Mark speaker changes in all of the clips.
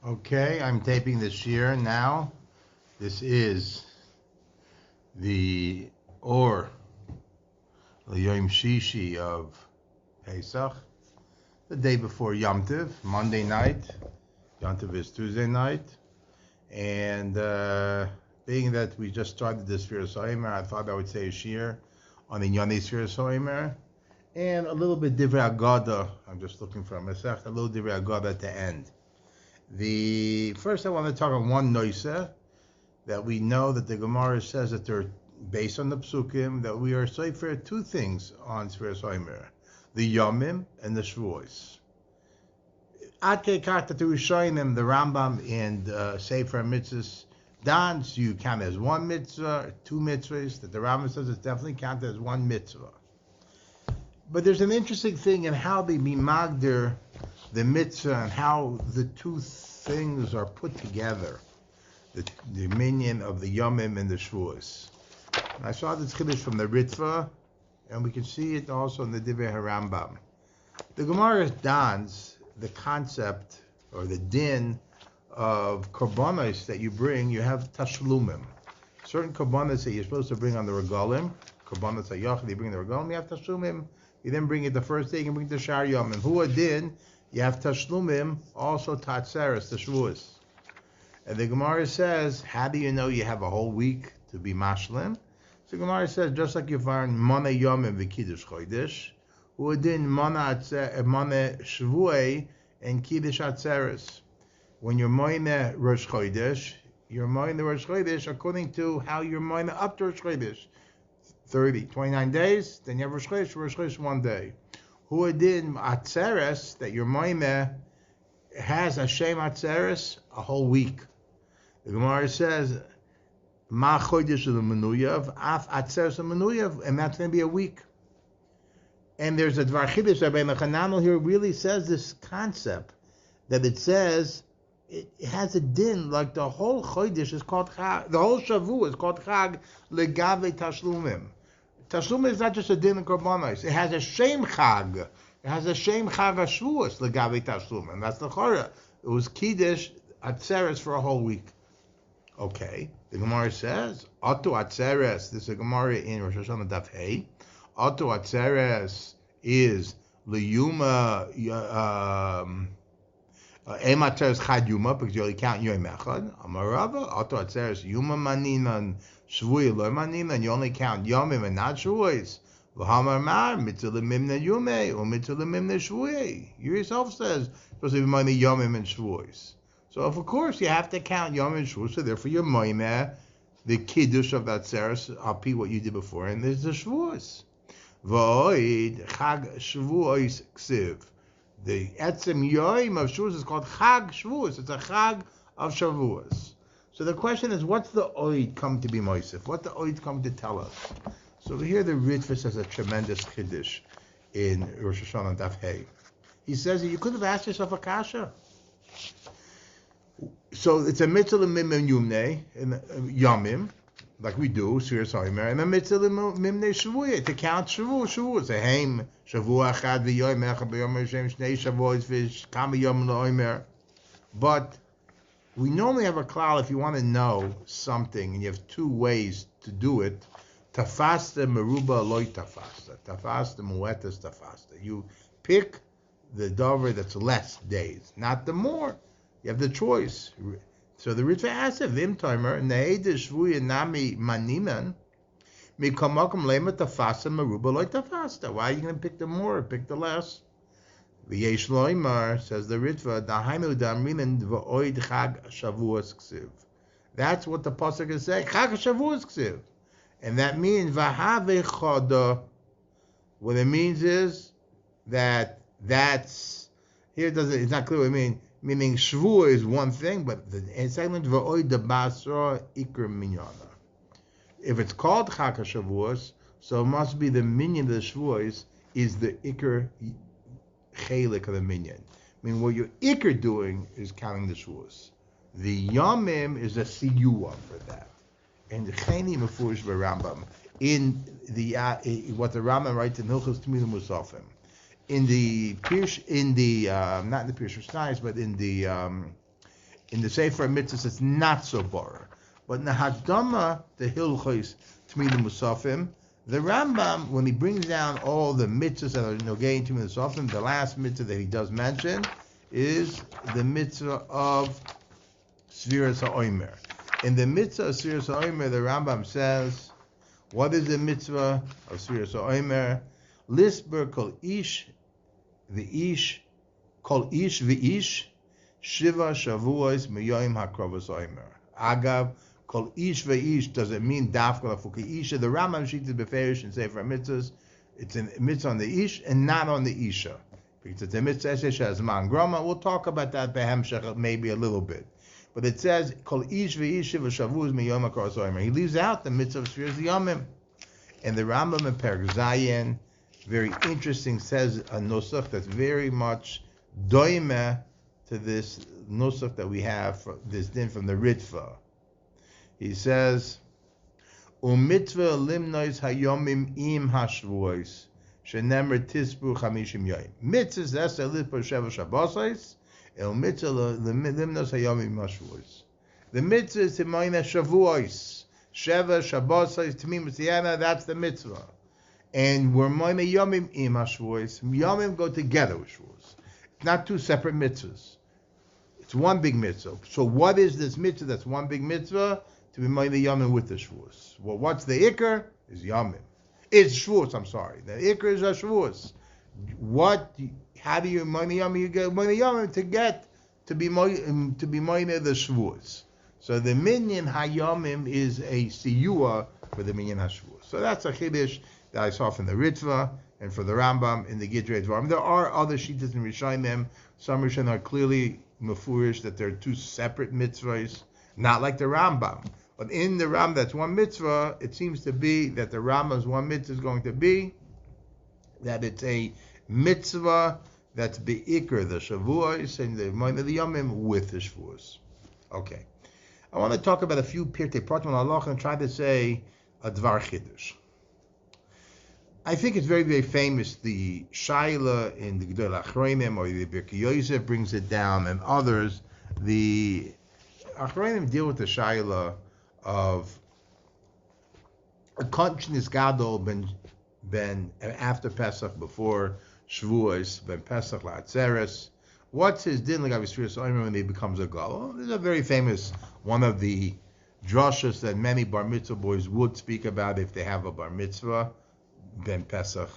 Speaker 1: Okay, I'm taping this shiur now. This is the Yom Shishi of Pesach, the day before Yom Tov, Monday night. Yom Tov is Tuesday night. And being that we just started the Sefiras HaOmer, I thought I would say a shiur on the Yoni Sefiras HaOmer and a little bit Divrei Agada. I'm just looking for a Masech, a little Divrei Agada at the end. First I want to talk on one noiseh that we know that the Gemara says that they're based on the Psukim, that we are sefer two things on Sefiras HaOmer, the Yomim and the Shavuos. Ad Kekata to Rishonim, the Rambam and Sefer Mitzvahs dance, you count as one mitzvah, two mitzvahs, that the Rambam says it's definitely counted as one mitzvah. But there's an interesting thing in how they mimagder the mitzvah and how the two things are put together, the minion of the Yomim and the Shavuos. I saw this Chiddush from the Ritva, and we can see it also in the Divrei Rambam. The Gemara dons the concept or the din of korbanos that you bring. You have tashlumim, certain korbanos that you're supposed to bring on the regalim, korbanos hayachid, you bring the regalim, you have tashlumim. You then bring it the first day, you can bring the shar yomim. Hu adin, you have tashlumim, also tatzeres, the Shavuos. And the Gemara says, how do you know you have a whole week to be mashlim? So the Gemara says, just like you find mana yomim v'kiddush chodesh, hu adin mana shavuos and kiddush atzeres. When you're moine Rosh Chodesh, you're moine the Rosh Chodesh according to how you're moine up to Rosh Chodesh. 29 days, then you have Rosh Chodesh 1 day. Hu adin atzeres, that your moine has Hashem atzeres a whole week. The Gemara says, ma chodesh l'menuyav, af atzeres l'menuyav, and that's going to be a week. And there's a Dvar Chiddush, Rabbi Mechananel here really says this concept, that it says, it has a din, like the whole chodesh is called chag, the whole Shavuos is called chag legave tashlumim. Tashlumim is not just a din in korbanos, it has a shem chag. It has a shem chag Shavuos legave tashlumim. That's the chora. It was kiddush atzeres for a whole week. Okay, the Gemara says, Atu atzeres, this is a Gemara in Rosh Hashanah Daf Hey, Atu atzeres is liyuma, Ema atzeres chad yuma, because you only count yom echad. Amarava, Atu atzeres yuma maninan, shvui lo maninan, you only count yomim and not shvuos. V'hamar mar, mitzvah lemimne yume, or mitzvah lemimne shvui. You yourself says, supposed to be money yomim and shvuos. So of course you have to count Yom and Shavuos, so therefore you're moimeh, the kiddush of that seres, Alpi what you did before, and there's the Shavuos. V'oid chag Shavuos ksiv. The etzem yoim of Shavuos is called chag Shavuos. It's a chag of Shavuos. So the question is, what's the oid come to be moisef? What the oid come to tell us? So here the Ritva says a tremendous kiddush in Rosh Hashanah Daf Hey. He says that you could have asked yourself a kasha. So it's a mitzvah l'mimne yumne, yomim, like we do, Sefiras HaOmer, and a mitzvah l'mimne shavuos, to count shavuos. A heim, shavua achad v'yom echad v'yom Hashem shnei shavuos v'kama yom l'omer. But we normally have a klal, if you want to know something, and you have two ways to do it, tafasta meruba loy tafasta, tafasta muetas tafasta. You pick the dover that's less days, not the more. You have the choice. So the Ritva asks if Vim Timer, Ne'edish Shvuya Nami Maniman, Mikamakum Lema Tafasa Maruba Loy Tafasta. Why are you going to pick the more or pick the less? V'yesh Loimar, says the Ritva, Dahainu Damrinan V'oid Chag Shavuos Ksiv. That's what the Pasuk is saying. Chag Shavuos Ksiv. And that means V'have Choda. What it means is that that's, here it's not clear what it means. Meaning Shavuos is one thing, but the second v'oid the basra ikr minyana. If it's called Chag Shavuos, so it must be the minyan of the Shavuos is the ikr chelik of the minyan. I mean, what your ikr doing is counting the Shavuos. The yomim is a siyua for that. And the cheni mefurish v'Rambam in the what the Rambam writes in Hilchos Tmidim Musafim. In the not in the Pirush Shnayos, but in the In the Sefer Mitzvahs, it's not so borer. But in the Hakdama, the Hilchos Tmidim Musafim, the Rambam, when he brings down all the mitzvahs that are nogein to Musafim, the last mitzvah that he does mention is the mitzvah of Sefiras HaOmer. In the mitzvah of Sefiras HaOmer, the Rambam says, what is the mitzvah of Sefiras HaOmer? Lisber kol ish v'ish shiva shavuos miyoyim hakrovos HaOmer. Agav, kol ish v'ish doesn't mean dafka lafuki isha. The Rambam sheet is beferish and Sefer mitzvahs. It's a mitzvah on the ish and not on the isha. Because it's a mitzvah as man grama. We'll talk about that behemshech maybe a little bit. But it says, kol ish v'ish shiva shavuos miyoyim hakrovos HaOmer. He leaves out the mitzvah of Sefiras Yomim. And the Rambam in Perek Zayin, very interesting, says a nusach that's very much doime to this nusach that we have, this din from the Ritva. He says, u'mitzvah limnois hayomim im hashvuos, shenemer tisbu chamishim yoyim. Mitzvahs, that's the litpo sheva shabbosais, and mitzvah limnois hayomim hashvuos. The mitzvah is timoina shavuos. Sheva, Shabbos, Tamim, Tziyana, that's the mitzvah. And we're Moime Yomim im HaShavuos. Yomim go together with Shavuos. It's not two separate mitzvahs. It's one big mitzvah. So what is this mitzvah that's one big mitzvah? To be Moime Yomim with the Shavuos. Well, what's the Iker? Is Yomim. It's Shavuos, I'm sorry. The Iker is Shavuos. How do you Moime Yomim? You get Moime Yomim to be Moime the Shavuos. So the minyan hayomim is a shiur for the minyan hashvuos. So that's a chiddush that I saw from the Ritva and for the Rambam in the Gidrei Dvarim. There are other shittas in Rishonim. Some Rishonim are clearly mefurish that they're two separate mitzvahs, not like the Rambam. But in the Rambam, that's one mitzvah. It seems to be that the Rambam's one mitzvah is going to be that it's a mitzvah that's be'ikr the Shavuos and the Moed the Yomim with the Shavuos. Okay. I want to talk about a few pirtei pratim halacha and try to say a dvar chiddush. I think it's very, very famous. The Shaila in the Gedol Achronim or the Birkei Yosef brings it down, and others. The Achronim deal with the Shaila of a conscious gadol ben after Pesach, before Shavuos, ben Pesach la'atzeres. What's his din like Sefiras HaOmer when he becomes a gadol? There's a very famous one of the drashas that many bar mitzvah boys would speak about if they have a bar mitzvah, ben Pesach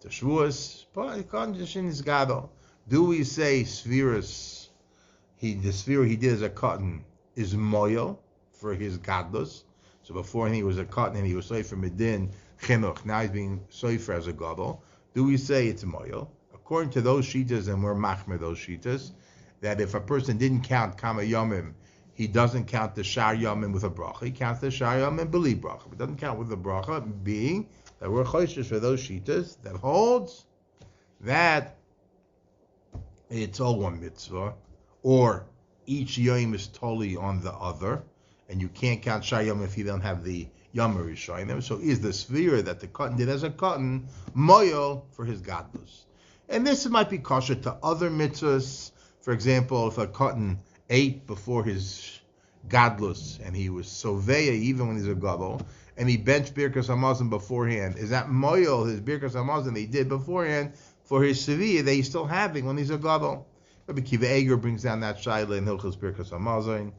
Speaker 1: to Shavuos. But the condition is gadol. Do we say Sefiras? The Sefira he did as a katan is moyel for his gadlus. So before he was a katan and he was soifer medin chinuch. Now he's being soifer as a gadol. Do we say it's moyel? According to those shitas, and we're machmer those shitas, that if a person didn't count kama yomim, he doesn't count the shar yomim with a bracha. He counts the shar yomim b'li bracha. But doesn't count with the bracha, being that we're choishes for those shitas that holds that it's all one mitzvah, or each yom is totally on the other, and you can't count shar yomim if you don't have the yom rishonim. So is the Sefira that the katan did as a katan moyel for his gadlus? And this might be kosher to other mitzvahs. For example, if a katan ate before his gadlus and he was soveya even when he's a gadol, and he benched birkas hamazon beforehand, is that moyel his birkas hamazon he did beforehand for his seviyah that he's still having when he's a gadol? Rabbi Kiva Eger brings down that shaila in Hilchos birkas hamazon,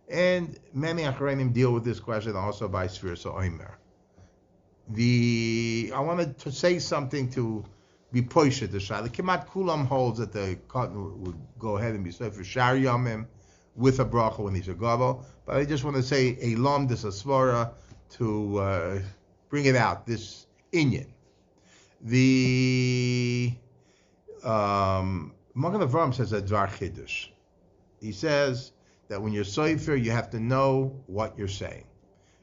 Speaker 1: and many achronim deal with this question also by Sefiras HaOmer. I wanted to say something to be poished the shaila. Kimat kulam holds that the katan would go ahead and be soifer for shar yomim with a bracha when he's a gadol. But I just want to say a lamdas asvara to bring it out, this inyan. The Magen Avraham says a dvar chiddush. He says that when you're soifer, you have to know what you're saying.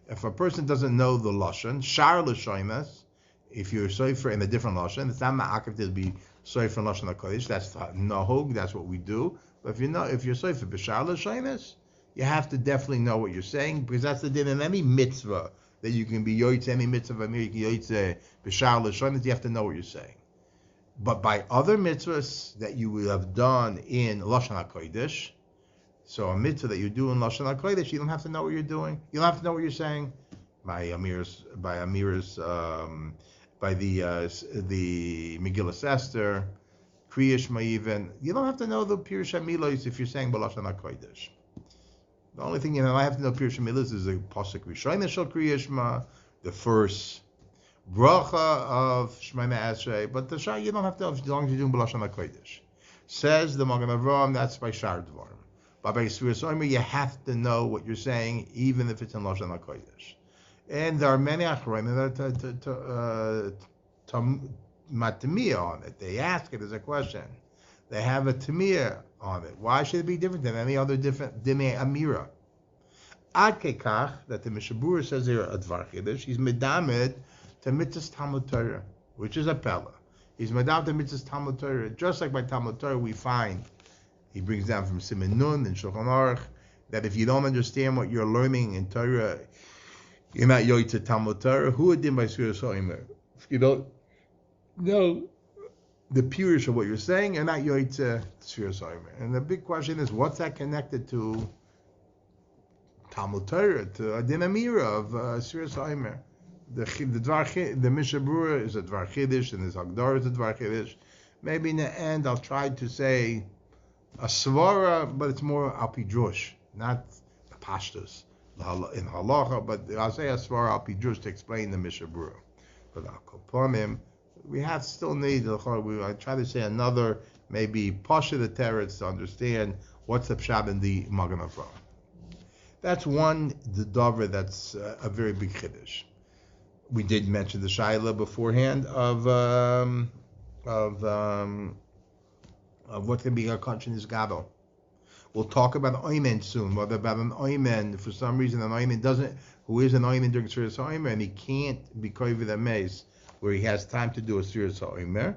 Speaker 1: If a person doesn't know the lashon, shar l'shoimas, if you're soifer in a different lashon, it's not ma'akev to be soifer in lashon hakodesh. That's nahug. That's what we do. But if you're soifer b'shar l'shoimas, you have to definitely know what you're saying, because that's the din in any mitzvah that you can be yoytze, any mitzvah you can yoytze b'shar l'shoimas. You have to know what you're saying. But by other mitzvahs that you will have done in lashon hakodesh, So a mitzvah that you do in Lashon HaKodesh, you don't have to know what you're doing. You don't have to know what you're saying. By the Megillah Esther, Kriya Shema even. You don't have to know the Pirush HaMilos if you're saying B'Lashon HaKodesh. The only thing I have to know Pirush HaMilos is the pasuk Rishon Shel Kriya Shema, the first bracha of Shemona Esrei. But the Shah you don't have to know as long as you're doing B'Lashon HaKodesh. Says the Magen Avraham, that's by Shar Dvarim. But by Sefiras HaOmer, you have to know what you're saying, even if it's in Lashon HaKodesh. And there are many Achronim that matamiyah on it. They ask it as a question. They have a tamiyah on it. Why should it be different than any other different dimei amira? Ad kekach, that the Mishabura says here at Dvar Chiddush, he's medamed to mitzvah Talmud Torah, which is a pella. He's medamed to mitzvah Talmud Torah. Just like by Talmud Torah, we find, he brings down from Siman Nun and Shulchan Aruch, that if you don't understand what you're learning in Torah, you're not yoytze Talmud Torah. Who would by Sefiras HaOmer? If you don't know the pirush of what you're saying, you're not yoytze Sefiras HaOmer. And the big question is, what's that connected to Talmud Torah, to a din amira of Sefiras HaOmer? The Mishabura is a Dvar Chiddush, and the Hagdara is a Dvar Chiddush. Maybe in the end, I'll try to say a svara, but it's more al pi drush, not the pashtus in halacha, but I'll say a svara al pi drush to explain the Mishabura. But I'll upon him, we have still need. I try to say another maybe pasha the teretz to understand what's the pshat in the Magen Avraham. That's one the davar that's a very big chiddush. We did mention the shaila beforehand of what can be a conscience gadol. We'll talk about oimen soon. Whether about an oimen, for some reason an oimen doesn't, who is an oimen during Sefiras HaOmer, and he can't be koyve the mace where he has time to do a Sefiras HaOmer,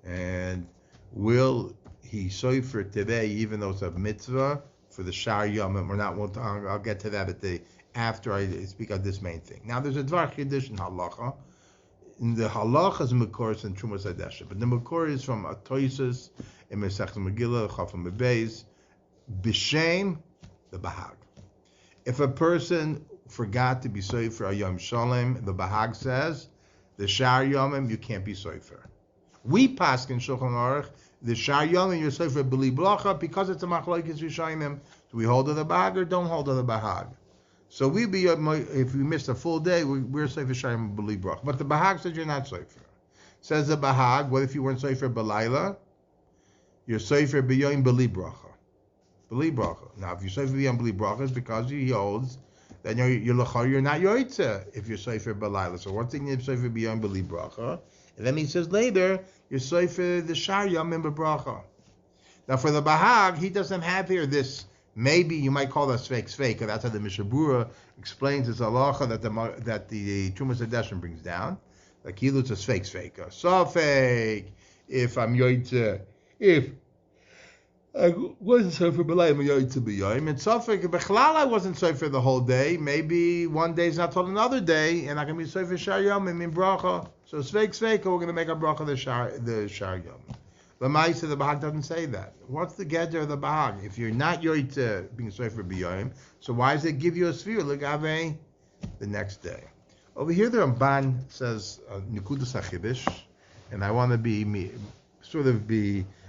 Speaker 1: and will he sofer today, even though it's a mitzvah for the shar yomim or not? I'll get to that after I speak of this main thing. Now there's a dvar chiddush in halacha. In the halachas makor is in Trumas Hadesha, but the makor is from Atoisus in Masechta Megillah Chafam Bebeis b'shem the bahag. If a person forgot to be sofer a yom shalem, the bahag says the shar yomim you can't be sofer. We pass in Shulchan Aruch the shar yomim you're sofer b'li bracha because it's a machlokes rishonim. Do we hold to the bahag or don't hold to the bahag? So we be if we missed a full day, we're sofer shayim b'li bracha. But the bahag says you're not sofer. Says the bahag, what if you weren't sofer b'layla? You're sofer b'yom b'li bracha. B'li bracha. Now, if you're sofer b'yom b'li bracha, it's because he holds that you're not yoytze if you're sofer b'layla. So one thing you're sofer b'yom b'li bracha, and then he says later you're sofer the shar yomim b'bracha. Now for the bahag, he doesn't have here this. Maybe you might call that fake, and that's how the Mishabura explains his halacha that the Trumas Hadeshin brings down. Like he looks as fake. So fake. If I'm yoytze, if I wasn't so for b'layim, I'm yoytze b'yom, and so fake b'chlal I wasn't so for the whole day. Maybe one day's not till another day, and I can be so for shar yomim in bracha. So it's fake. We're going to make a bracha the shar yomim. The Ma'aseh, the Bahag doesn't say that. What's the gather of the Bahag? If you're not yoytze being sofer b'yom, so why does it give you a sphere l'gavei the next day? Over here, the Ramban says Nikudas HaChiddush, and I want to be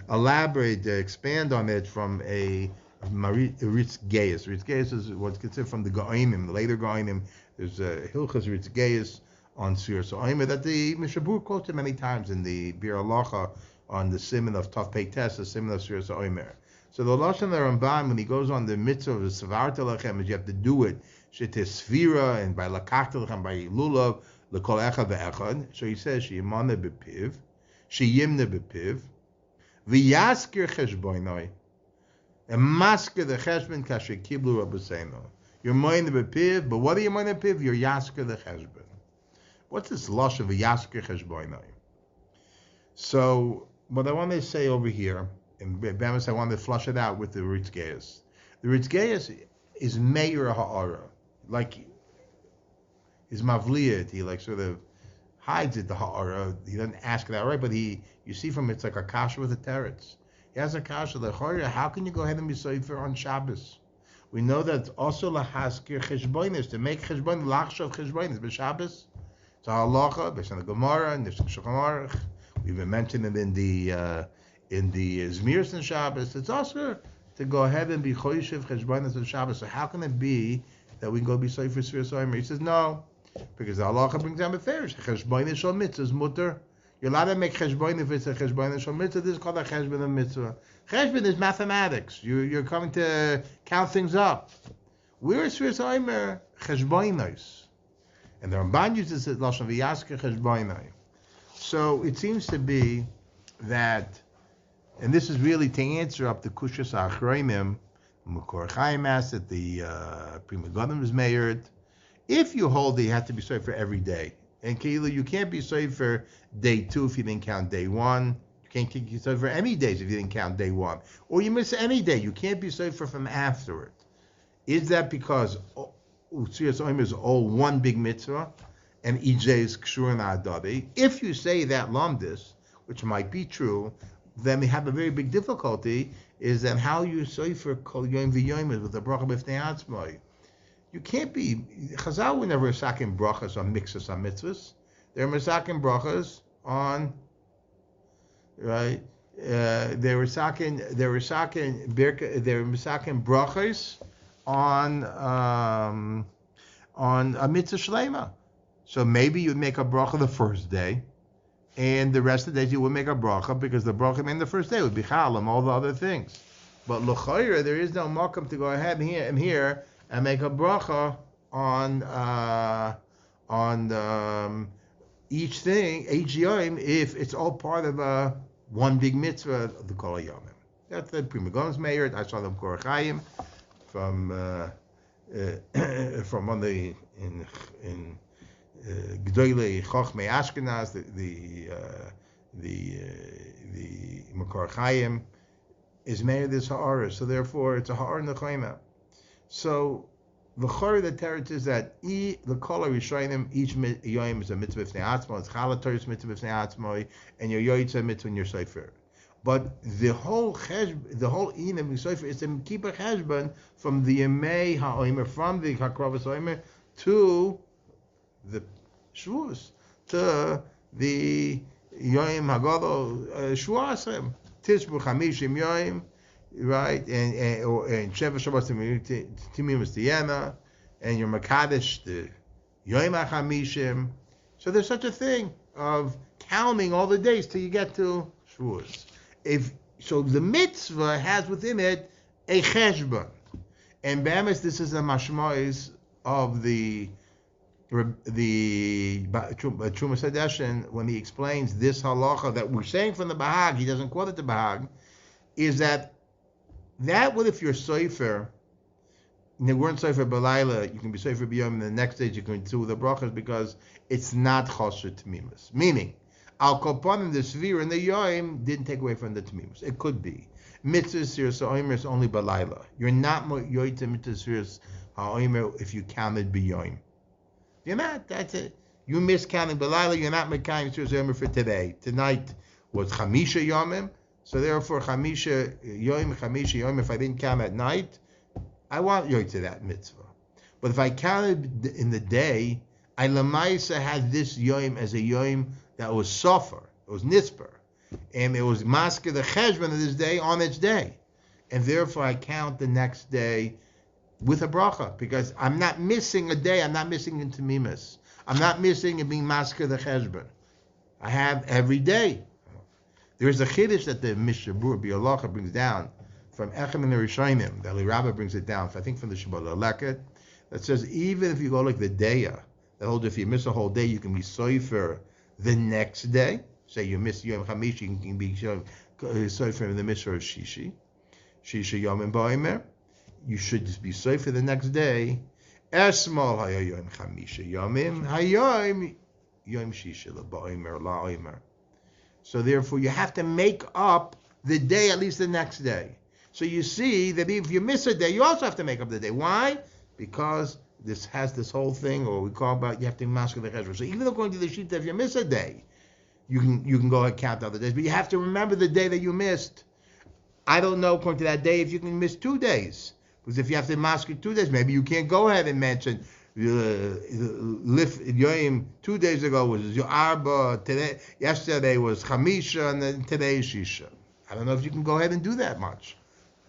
Speaker 1: elaborate, expand on it from a Ritz Geius. Ritz Geius is what's considered from the Go'imim, the later Go'imim. There's a Hilchas Ritz Geius on Sefiras HaOmer that the Mishabur quoted many times in the Bir Halacha on the Siman of Tav Pei Tes, the Siman of Sefiras HaOmer. So the Lashon of the Ramban, when he goes on the mitzvah of the Sevarta Lechem, is you have to do it Shete Sfira and by Lakachta Lechem, by Lulav, L'kol Echad Ve'echad. So he says, Sheyimana B'piv, Sheyimna B'piv, V'yaskir cheshbono, and masker the cheshbon kasher kiblu rabbeinu. You're moine B'piv, but what are you moine B'piv? You're yasker the cheshbon. What's this lush of a yasker cheshbono? So what I want to say over here, and Bemis, I want to flush it out with the Ritz Geius. The Ritz Geius is Meir Ha'ara, like his mavliyat. He like sort of hides it, the Ha'ara. He doesn't ask it outright, but you see from it's like a kasha with a teretz. He has a kasha, the Ha'ara, how can you go ahead and be sofer on Shabbos? we know that also lahaskir cheshbonos, to make cheshbon, lachshav cheshbonos, b'Shabbos. It's a halacha, based on the Gemara, and there's Shulchan Aruch. We even mentioned it in the Zmiris and Shabbos. It's also to go ahead and be choishev cheshbonos on Shabbos. So how can it be that we can go be Sefiras HaOmer? He says no, because the halacha brings down the farish. Cheshbonos shel mitzvah is mutter. You're allowed to make cheshbon if it's a cheshbonos shel mitzvah. This is called a cheshbon mitzvah. Cheshbon is mathematics. You're coming to count things up. We're Sefiras HaOmer cheshbonos. And the Ramban uses it lashon v'yasker cheshbono. So it seems to be that, and this is really to answer up the kushas achroimim, Makor Chaim asked that the Prima Gadam is meyered. If you hold that you have to be sorry for every day, and Keilu, you can't be sorry for day 2 if you didn't count day 1. You can't be sorry for any days if you didn't count day 1. Or you miss any day, you can't be sorry for from afterward. Is that because Sefiras HaOmer is all one big mitzvah, and each day is kshur and adadi? If you say that lamdis, which might be true, then we have a very big difficulty, is that how you say for kol yom v'yom with the bracha b'fnei atzmai. You can't be, Chazal were never saking brachas on mixes on mitzvahs. They're masaking brachas on, right? They were saking brachas on a mitzvah shlema. So maybe you'd make a bracha the first day, and the rest of the days you would make a bracha because the bracha in the first day would be chalam, all the other things. But l'chayra, there is no makom to go ahead here and make a bracha on each thing, each yom, if it's all part of one big mitzvah of the Kol HaYomim. That's the Prima Gadam's meyered. I saw them Makor Chaim from one day in G'dolei Chochmei Ashkenaz, the Makor Chaim is made this ha'ara, so therefore it's a ha'ara nechayma. So the chor the teretz is that the kol HaRishonim, each yom is a mitzvah b'fnei atzmo, it's Chol HaTorah mitzvah b'fnei atzmo, and your yoytza mitzvah in your sefer. But the whole inam sefer is to keep a cheshbon from the yemei ha'omer, from the hakravas ha'omer to the Shavuos, to the Yom Haggadah Shavuos, Tishbu Chamishim Yom, right? And Sheva Shabbos Timimus Tiyana, and your Makadesh the Yom HaChamishim. So there's such a thing of counting all the days till you get to Shavuos. So the mitzvah has within it a cheshbon, and Bamis, this is a mashmois of the Trumas Hadeshin, when he explains this halacha that we're saying from the Bahag, he doesn't quote it to Bahag, is that what if you're sofer, and they weren't sofer b'layla, you can be sofer b'yom, and the next day you can do the brachas because it's not chosher tmimus. Meaning, al kopanim, the svir and the yom didn't take away from the tmimus. It could be. Mitzvah Sefiras HaOmer is only b'layla. You're not yoyta mitzvah Sefiras HaOmer if you counted b'yom. You're not. That's it. You miss counting B'layla. You're not making Sefiras HaOmer for today. Tonight was Chamisha Yomim, so therefore Chamisha Yom. If I didn't count at night, I want you to that mitzvah. But if I counted in the day, I lemaisa had this Yom as a Yom that was sofer. It was nisper, and it was masker the cheshbon of this day on its day, and therefore I count the next day with a bracha, because I'm not missing a day, I'm not missing in Tamimus. I'm not missing in being masker the cheshbon. I have every day. There's a chiddush that the Mishabur Bialacha brings down from Echem and the Rishonim. The Ali Rabbah brings it down, I think from the Shibboleth Leket, that says even if you go like the Deya, that holds if you miss a whole day, you can be sofer the next day. Say you miss Yom Chamishi, you can be sofer in the Mishra of Shishi Yom Ba'omer. You should just be safe for the next day. Esmal hayayom chamisha yomim hayom yom shisha la'omer la'omer. So therefore, you have to make up the day at least the next day. So you see that if you miss a day, you also have to make up the day. Why? Because this has this whole thing, or we call about you have to mask the cheshbon. So even according to the sheet, if you miss a day, you can go and count other days, but you have to remember the day that you missed. I don't know according to that day if you can miss 2 days. Because if you have to masker 2 days, maybe you can't go ahead and mention Lif Yoim 2 days ago was your Arba, today, yesterday was Chamisha, and then today is Shisha. I don't know if you can go ahead and do that much.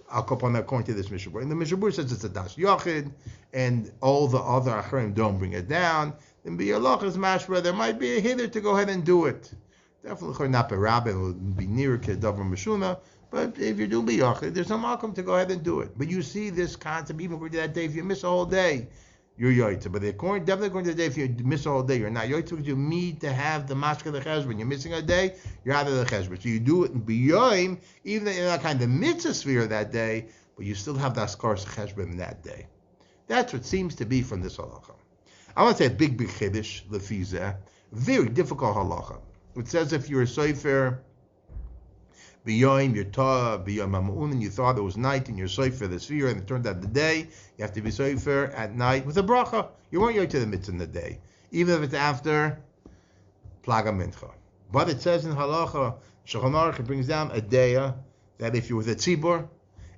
Speaker 1: I'll come on according to this Mishabur. And the Mishabur says it's a Das Yochid, and all the other Acharim don't bring it down. Then be halachos mashma, there might be a hither to go ahead and do it. Definitely not be rabbi, it would be nearer to Davar Mishuna. But if you do be Yochid, there's no malkum to go ahead and do it. But you see this concept, even according to that day, if you miss a whole day, you're Yoitza. But definitely according to the day, if you miss a whole day, you're not Yoitza because you need to have the mashka the cheshbon. You're missing a day, you're out of the cheshbon. So you do it in B'yoim, even though you're not kind of mitzvah sphere that day, but you still have the askaras cheshbon that day. That's what seems to be from this halacha. I want to say a big chiddush, lefizeh, very difficult halacha. It says if you're a sofer, B'yoim, you're ta, b'yoim ha'ma'un, and you thought it was night, and you're sofer the sphere, and it turned out the day, you have to be sofer at night with a bracha. You weren't yoy to the mitzvah in the day, even if it's after plaga mincha. But it says in halacha, Shulchan Aruch, it brings down a deya, that if you're with a tzibur,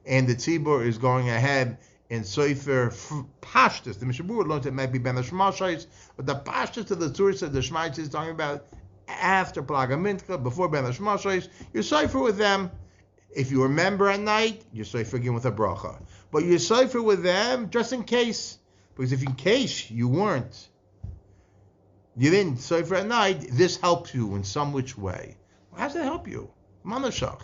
Speaker 1: and the tzibur is going ahead in sofer pashtus, the Mishabur learns it might be ben hashmashais, but the pashtus of the source of the Shmaitis is talking about after plaga mincha, before ben hashmashais, you're sofer with them. If you remember at night, you're sofer again with a bracha. But you're sofer with them just in case, because if in case you didn't sofer at night, this helps you in some which way. How does it help you? Manashach.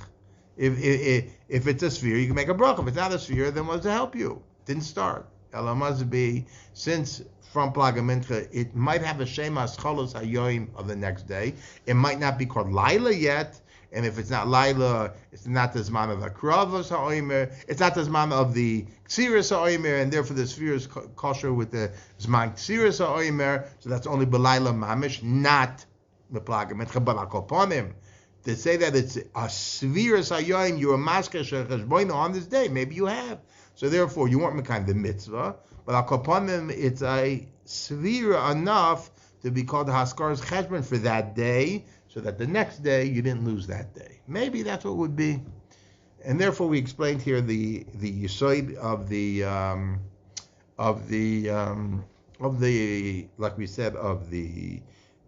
Speaker 1: If it's a sphere, you can make a bracha. If it's not a sphere, then what does it help you? Didn't start. Elamazbi, since from plaga mincha, it might have a shema cholos hayoim of the next day. It might not be called Laila yet, and if it's not Laila, it's not the zman of the Kravos HaOmer, it's not the zman of the Sefiras HaOmer, and therefore the sphere is kosher with the zman Sefiras HaOmer, so that's only B'Laila Mamish, not the plaga mincha, but Akoponim. To say that it's a Sefiras HaYoim, you're a masker cheshbono on this day, maybe you have. So therefore, you weren't kind of mitzvah, but Akoponim, it's a Sevira enough to be called the Haskaras cheshbon for that day, so that the next day you didn't lose that day. Maybe that's what it would be. And therefore, we explained here the yisoid of the like we said, of the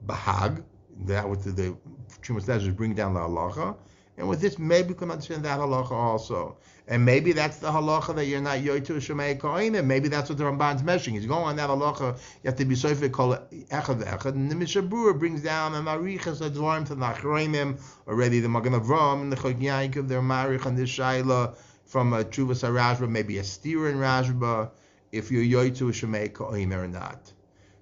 Speaker 1: bahag, that with the Chumash is bring down the halacha, and with this maybe we can understand that halacha also. And maybe that's the halacha that you're not yoytu shemei kohen, and maybe that's what the Ramban's meshing. He's going on that halacha. You have to be sofer kol echad echad. And the Mishabur brings down a marichas advarim to the achroimim already. The Magen Avraham and the Chok Yankov, they're marich on this shaila from a Chuvas Rashba, maybe a steer in Rashba, if you're yoytu shemei kohen or not.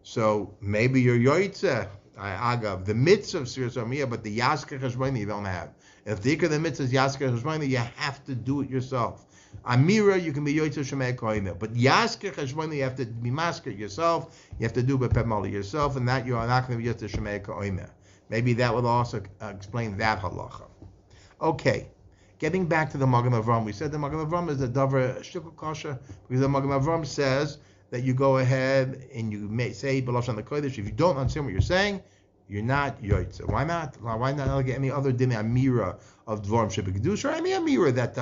Speaker 1: So maybe you're yoytze. Agav, the mitzvah of Sefiras HaOmer, but the yasker cheshbono you don't have. If the ikar the mitzvah is yasker cheshbono, you have to do it yourself. Amira, you can be yoytze shemei kohen, but yasker cheshbono you have to be masker yourself. You have to do bepemali yourself, and that you are not going to be yoytze shemei kohen. Maybe that will also explain that halacha. Okay, getting back to the Magen Avraham, we said the Magen Avraham is a davar shikul kasha because the Magen Avraham says that you go ahead and you may say B'lashon HaKodesh. If you don't understand what you're saying, you're not yoytze. Why not? Why not get any other din amira of dvarim shebekdush or any amira that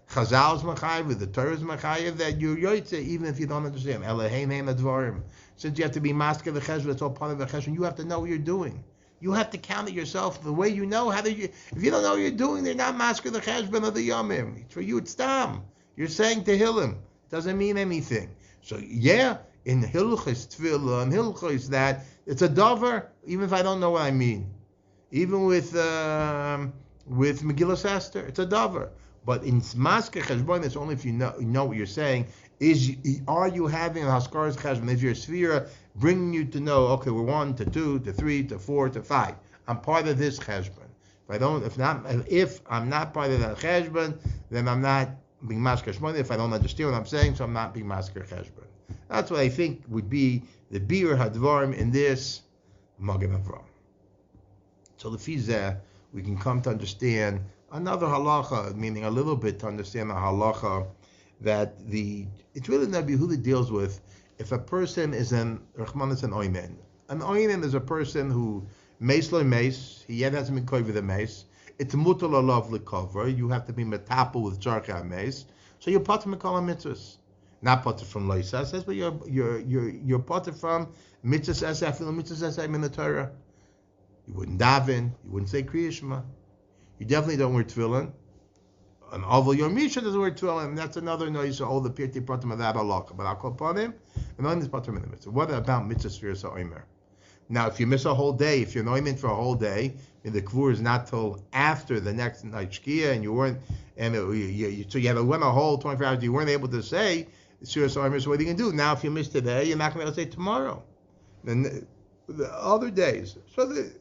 Speaker 1: Chazal is machayev, the Torah is machayev, that you're yoytze even if you don't understand. Elohein heim advarim. Since you have to be masker the cheshbon, it's all part of the cheshbon. You have to know what you're doing. You have to count it yourself the way you know how to. If you don't know what you're doing, they're not masker the cheshbon of the yomim. For you, it's tam. You're saying tehillim. It doesn't mean anything. So yeah, in hilchos tefillah and hilchos that it's a davar, even if I don't know what I mean. Even with Megillas Esther, it's a davar. But in masker cheshbon, it's only if you know what you're saying. Are you having a haskaras cheshbon? Is your sphere bringing you to know? Okay, we're 1 to 2 to 3 to 4 to 5. I'm part of this cheshbon. If I'm not part of that cheshbon, then I'm not being masker cheshbon. If I don't understand what I'm saying, so I'm not being masker cheshbon. That's what I think would be the biur hadvarim in this Magen Avraham. So the fizeh, we can come to understand another halacha, meaning a little bit to understand the halacha that it's really not who that deals with if a person is an Rachmanis an oinen. An oinen is a person who mace lo mace, he yet hasn't been covered with a mace. It's mutal alav l'cover. You have to be metapel with charcha mace. So you're part of Mikol mitzvahs. Not part from Loisa says, but you're part from mitzvahs as mitzvahs as in the Torah. You wouldn't daven, you wouldn't say Kriya Shema. You definitely don't wear tefillin. An Oval Yom Misha doesn't wear tefillin, and that's another noise. All the pirti pratim of that halacha. But I'll call upon him, and on this patim in the mitzvah. What about mitzvah Sefiras HaOmer? Now, if you miss a whole day, if you're noimin for a whole day, and the kvur is not till after the next night shkia, and you weren't, and so you had to win a whole 24 hours, you weren't able to say Sefiras HaOmer. So what are you gonna do? Now, if you miss today, you're not gonna be able to say tomorrow, and the other days. So the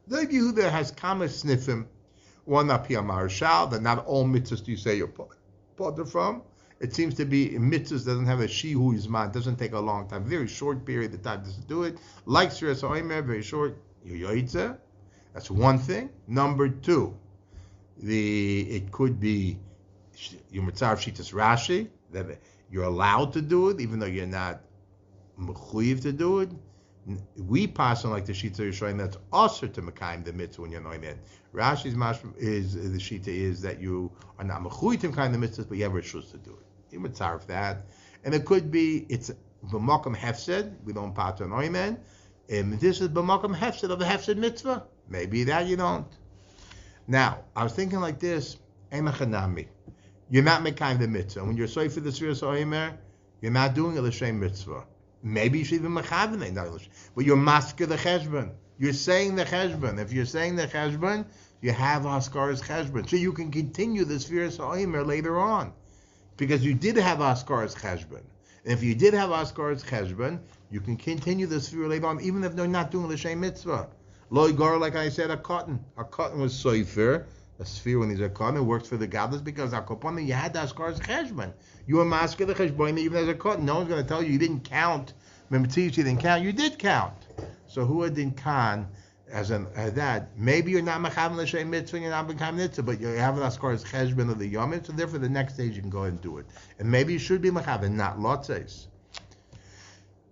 Speaker 1: Yehuda has kama sniffim. One up here, Marshal, that not all mitzvahs do you say you're part from. It seems to be mitzvahs doesn't have a shiur zman, doesn't take a long time, very short period of time to do it. Like Sefiras HaOmer, very short. Yoyitza, that's one thing. Number two, it could be your mitzvah shitas Rashi, that you're allowed to do it even though you're not mechuyev to do it. We pass on like the shita Yisraelim that's also to mekayim the mitzvah when you're noimin. Rashi's mashma is the shita is that you are not mechuyev to mekayim the mitzvahs, but you have rishus to do it. You mitzvah that, and it could be it's b'makom hefsed. We don't pass on noimin, and this is b'makom hefsed of the hefsed mitzvah. Maybe that you don't. Now I was thinking like this: Emachanami, you're not mekayim the mitzvah. When you're sorry for the Sefiras HaOmer, you're not doing a l'shem mitzvah. Maybe you should even mechaven, but you're masker the cheshbon. You're saying the cheshbon. If you're saying the cheshbon, you have Askar's cheshbon, so you can continue the Sefiras HaOmer later on, because you did have Askar's cheshbon. And if you did have Askar's cheshbon, you can continue the Sefiras later on, even if they're not doing the Shem mitzvah. Loy gar, like I said, a katan. A katan was soifer. A sphere when he's a katan works for the godless because akopana you had Askar's cheshbon. You were masker the cheshbon even as a katan. No one's going to tell you didn't count. Remember, you didn't count. You did count. So who didn't count as that? Maybe you're not mechaven l'shem mitzvah, you're not mechaven mitzvah, but you have an askar's cheshbon of the yomim. So therefore, the next stage you can go ahead and do it. And maybe you should be mechaven, not lotzes.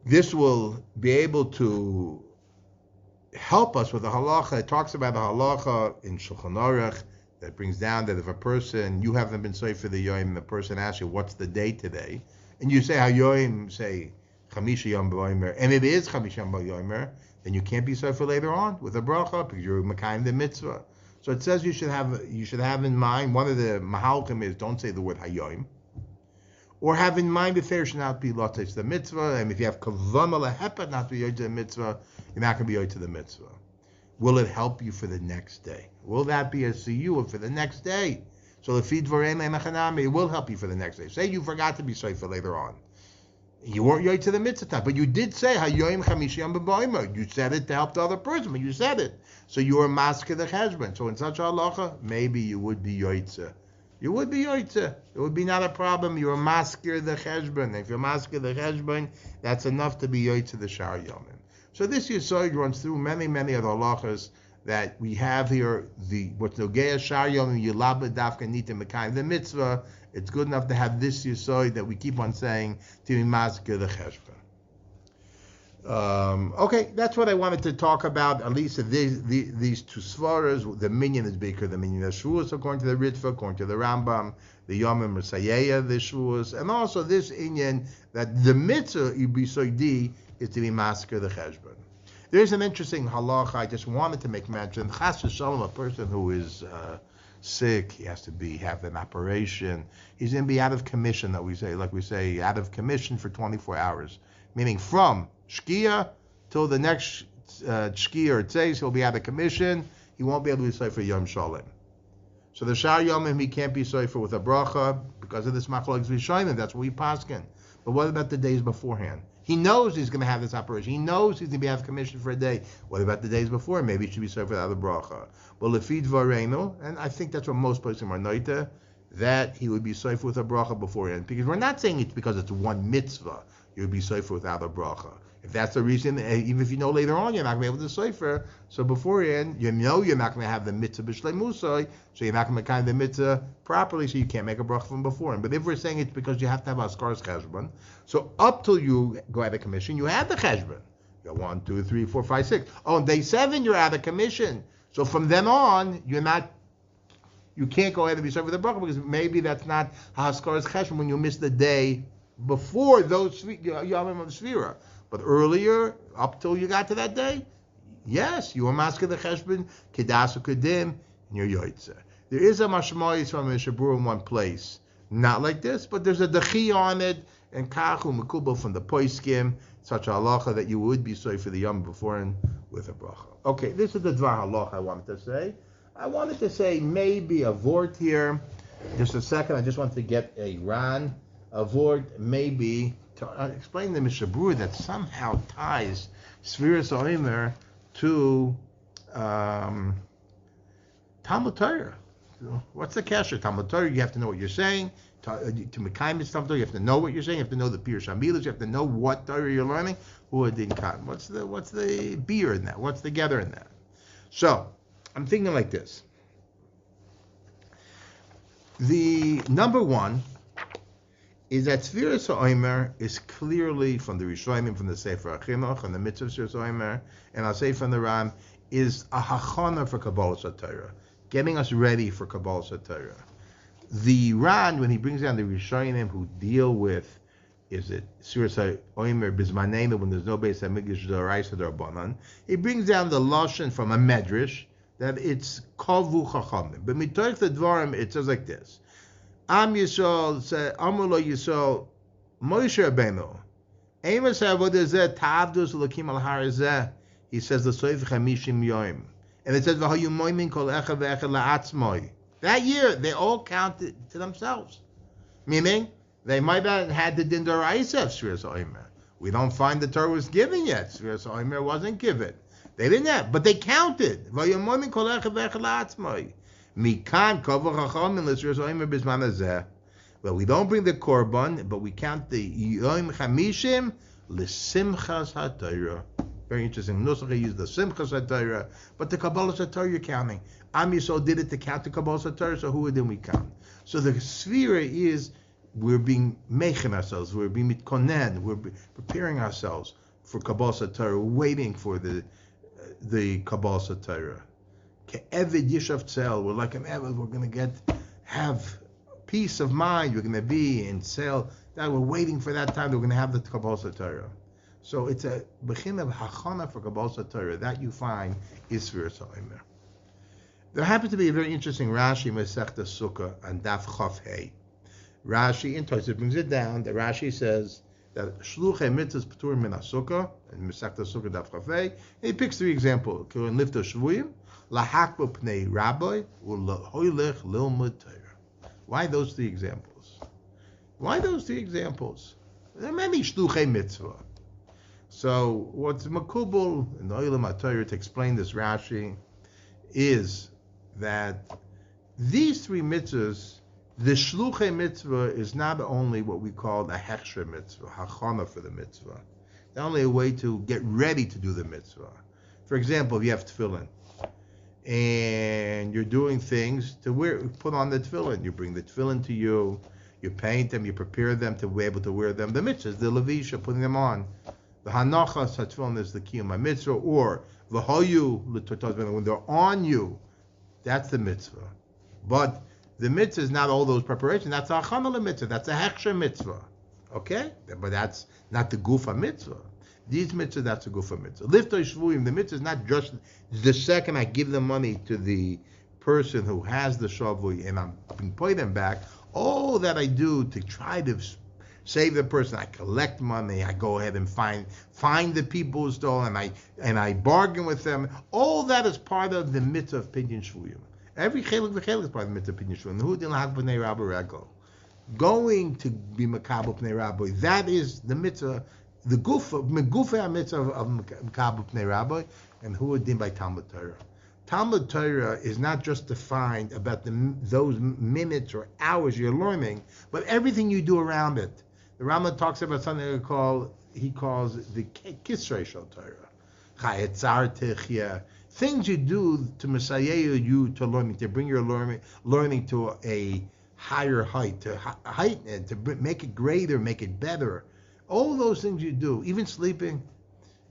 Speaker 1: This will be able to help us with the halacha. It talks about the halacha in Shulchan Aruch that brings down that if a person, you haven't been sorry for the yom, the person asks you, what's the day today? And you say, hayoim, say, Chamisha Yom B'Omer, and it is Chamisha Yom B'Omer, then you can't be sorry for later on with a bracha because you're Mekayim the mitzvah. So it says you should have in mind, one of the mahalkim is don't say the word hayoim, or have in mind if there should not be lotes the mitzvah, and if you have kavanah lehepa not to be yoy to the mitzvah, you're not going to be yoy to the mitzvah. Will it help you for the next day? Will that be a shiur for the next day? So the feed for it will help you for the next day. Say you forgot to be sorry for later on. You weren't yoy to the mitzvah, but you did say hayoim chamishi yom b'boimer. You said it to help the other person, but you said it. So you were masker the cheshbon. So in such a halacha, maybe you would be yoytze. You would be yoytze. It would be not a problem. You were masker the cheshbon. If you're masker the cheshbon, that's enough to be yoytze the shar yomim. So this yesod runs through many of the halachas that we have here. The what's nogea shar yomim yilabed dafka nita mekayim the mitzvah. It's good enough to have this yesod that we keep on saying to be masker the cheshbon. Okay, that's what I wanted to talk about. At least these two svaras. The minyan is bigger. The minyan of Shavuos, according to the Ritva, according to the Rambam, the Yomim Messiah, the Shavuos, and also this inyan that the mitzvah ibisoidi is to be masker the cheshbon. There's an interesting halacha I just wanted to make mention. Chas v'shalom, a person who is sick, he has to have an operation. He's going to be out of commission. That we say, out of commission for 24 hours, meaning from shkia till the next shkia, it says he'll be out of commission. He won't be able to be sorry for Yom Shalom. So the Shar Yomim he can't be sorry for with a bracha because of this machlokes rishonim. That's what we paskin. But what about the days beforehand? He knows he's going to have this operation. He knows he's going to be out of commission for a day. What about the days before? Maybe he should be sorry for the other bracha. Well, lefid varenu, and I think that's what most places are noita, that he would be sorry for with a bracha beforehand. Because we're not saying it's because it's one mitzvah. You would be sorry for without a bracha. If that's the reason, even if you know later on you're not going to be able to sofer, so beforehand, you know you're not going to have the mitzvah b'shleimusai, so you're not going to kind the mitzvah properly, so you can't make a bracha from beforehand. But if we're saying it's because you have to have askar's cheshbon, so up till you go out of commission, you have the cheshbon. You go 1, 2, 3, 4, 5, 6. Oh, on day 7 you're out of commission. So from then on, you're not you can't go ahead and be served with a bracha because maybe that's not haskaras cheshbon when you miss the day before those yamim of Sefira. But earlier, up till you got to that day, yes, you were masker the cheshbon, kedas ukedim, and you're yoytze. There is a mashmois from a shabur in one place, not like this, but there's a dechi on it, and kachu mekubel from the poiskim, such a halacha that you would be sorry for the yom before and with a bracha. Okay, this is the dvar halacha I wanted to say. I wanted to say maybe a vort here. Just a second, I just want to get a ran. A vort maybe to explain the mishabur that somehow ties Sefiras HaOmer to Talmud Torah. What's the kasher? Talmud Torah, you have to know what you're saying. To Mekayim Talmud Torah, you have to know what you're saying. You have to know the Pirush HaMilos. You have to know what Torah you're learning. Who din katan? What's the beer in that? What's the gather in that? So I'm thinking like this. The number one is that Sefiras HaOmer is clearly from the Rishonim, from the Sefer HaChinuch, and the Mitzvah of Sefiras HaOmer, and I'll say from the Ram, is a hachana for Kabbalas HaTorah, getting us ready for Kabbalas HaTorah. The Ran, when he brings down the Rishonim who deal with, is it Sefiras HaOmer Bizmanenu, when there's no Beis HaMikdash D'Oraisa D'Rabbanan, he brings down the Lashon from a Medrash, that it's Kavu Chachamim. But Mitoich the Dvarim, it says like this. Am Yisrael, say, Amr Yisrael, Moshe Rabbeinu, Amos Avodah Zeh, Ta'avdus Elokim Al Har Zeh, he says, the Soif Chamishim Yoim. And it says, V'hayu Moimin Kol Echa V'echa La'atzmoi. That year, they all counted to themselves. Meaning, they might have had the Din D'Oraisa of Sefiras HaOmer. We don't find the Torah was given yet. Sefiras HaOmer wasn't given. They didn't have, but they counted. V'hayu Moimin Kol Echa V'echa La'atzmoi. Mikan Kavach Chachamim L'Sefiras HaOmer B'zman Hazeh. Well, we don't bring the korban, but we count the Yom Chamishim L'Simchas HaTorah. Very interesting. Nusach used the Simchas HaTorah, but the Kabbalas HaTorah you're counting. Am Yisrael did it to count the Kabbalas HaTorah, so who did we count? So the Sefira is we're being meichen ourselves, we're being mitkonen, we're preparing ourselves for Kabbalas HaTorah, waiting for the Kabbalas HaTorah. Ke'evid yishav tzel, we're like an Eved, we're going to have peace of mind, we're going to be in tzel, that we're waiting for that time, we're going to have the Kabbalas HaTorah. So it's a bechin of hachana for Kabbalas HaTorah, that you find is Sefiras HaOmer. There happens to be a very interesting Rashi Masechta Sukkah on Daf Chaf Hey. Rashi in Tosafos brings it down. The Rashi says that Shluchei Mitzvahs P'turim Min HaSukkah, and Masechta Sukkah Daf Chaf Hey. He picks three examples. In Lifto Shvuyim, Lahakbo Pnei Rabbi, U'Hoylech Lilmud Torah. Why those three examples? There are many Shluchei Mitzvah. So what's makubal in the Olam HaTorah to explain this Rashi is that these three mitzvahs, the shluchei mitzvah is not only what we call a hechsher mitzvah, hachana for the mitzvah, not only a way to get ready to do the mitzvah. For example, if you have tefillin and you're doing things to put on the tefillin, you bring the tefillin to you paint them, you prepare them to be able to wear them. The mitzvahs, the levisha, putting them on. The hanachas hatefillin is the kiyum mitzvah, or v'hayu l'totaz when they're on you, that's the mitzvah. But the mitzvah is not all those preparations. That's a hachana mitzvah. That's a hechsher mitzvah. Okay, but that's not the gufa mitzvah. These mitzvahs, that's a gufa mitzvah. Lifto shvuyim, the mitzvah is not just the second I give the money to the person who has the shavui and I'm putting them back. All that I do to try to save the person, I collect money, I go ahead and find the people who stole, and I bargain with them. All that is part of the mitzvah of Pidyon Shvuyim. Every chelik v'chelik is part of the mitzvah of Pidyon Shvuyim. Who didn't have b'nei rabbi rego? Going to be makabel b'nei rabbi, that is the mitzvah, the megufa mitzvah of makabel b'nei rabbi, and who did by Talmud Torah. Talmud Torah is not just defined about those minutes or hours you're learning, but everything you do around it. The Rambam talks about something he calls the Kisrei Shel Torah. Chayetzar Techia. Things you do to Messiah you to learning, to bring your learning to a higher height, to heighten it, to make it greater, make it better. All those things you do, even sleeping.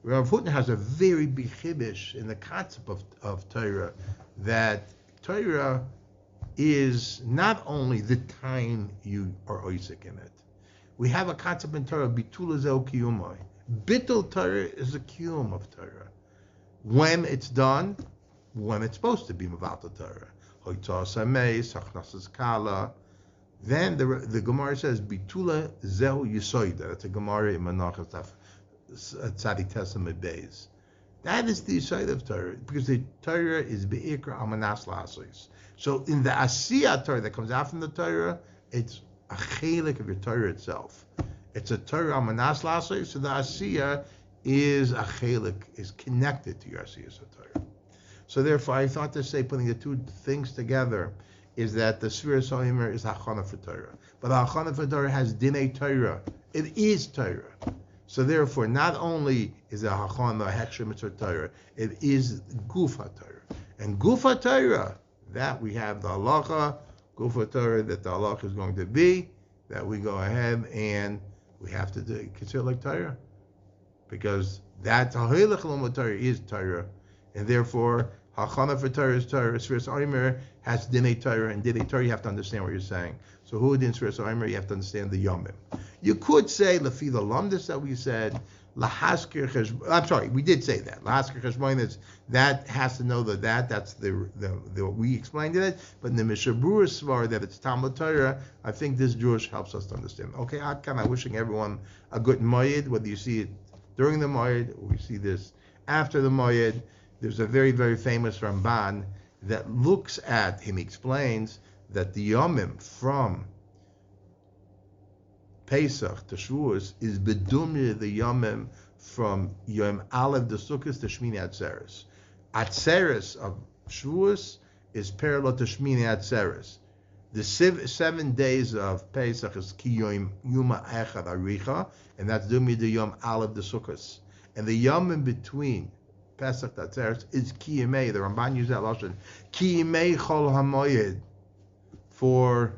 Speaker 1: Rav Hutner has a very big chiddush in the concept of Torah, that Torah is not only the time you are oisik in it. We have a concept in Torah, bitul zeu kiyumai. Bittul Torah is a kiyum of Torah. When it's done, when it's supposed to be mevatel Torah. Hoitzas hameis, hachnasas kala. Then the Gemara says, bitula zeu yisoida. That's a Gemara in Menachos Tzadik Tesam Beis. That is the side of Torah, because the Torah is be'ikra amanas la'asos. So in the Asiyah Torah that comes out from the Torah, it's a chelik of your Torah itself. It's a Torah amanas la'asos, so the Asiyah is a chelik, is connected to your Asiyah Torah. So therefore, I thought to say, putting the two things together, is that the Sefiras HaOmer is hachana for Torah. But hachana for Torah has dinei Torah. It is Torah. So therefore, not only is it hachana a hechsher mitzvah Torah, it is gufa Torah. And gufa Torah, that we have the halacha, gufa Torah, that the halacha is going to be, that we go ahead and we have to consider like Torah. Because that halachos Torah is Torah. And therefore, hachana for Torah is Torah. Sefiras HaOmer has dinei Torah, and dinei Torah, you have to understand what you're saying. So who in Sefiras HaOmer, you have to understand the yomim. You could say, lefi the lamdas that we said, lahaskir cheshbono. I'm sorry, we did say that. Lahaskir cheshbono, that has to know that's the we explained it. But in the Mishabura svar that it's Talmud Torah, I think this Jewish helps us to understand. Okay, I'm kind of wishing everyone a good moed, whether you see it during the moed or we see this after the moed. There's a very, very famous Ramban that looks at, him explains that the yomim from Pesach to Shavuos is bedumya the yomim from Yom Aleph de Sukkot to Shmini Atzeres. Atzeres of Shavuos is parallel to Shmini Atzeres. The 7 days of Pesach is Ki Yom Yuma Echad Aricha, and that's dumya the Yom Aleph de Sukkot. And the yomim between Pesach to Atzeres is Ki Yimei. The Ramban used that lashon. Ki Yimei Chol HaMoed for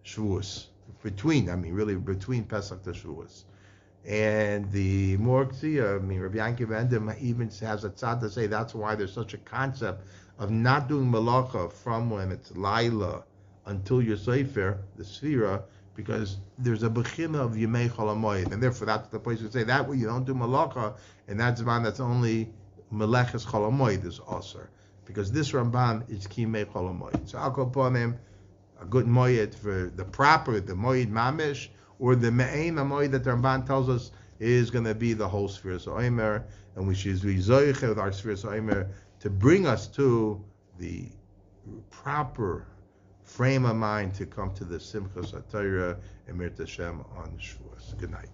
Speaker 1: Shavuos. Between Pesach to Shavuos. And the Morgzi, Rabbi Yankiv Endem even has a tzad to say that's why there's such a concept of not doing malacha from when it's Laila until your Sefer, the Sefira, because there's a bechina of Yemei Chol HaMoed, and therefore that's the place we say that way you don't do malacha, and that's one that's only Meleches Chol HaMoed is Osir, because this Ramban is Ki Yemei Chol HaMoed. So I'll go upon him. A good moed for the moed mamish, or the me'ein moed that the Ramban tells us is going to be the whole Sefiras HaOmer, and we should be zoiche with our Sefiras HaOmer to bring us to the proper frame of mind to come to the Simchas HaTorah and Mir Tashem on Shavuos. Good night.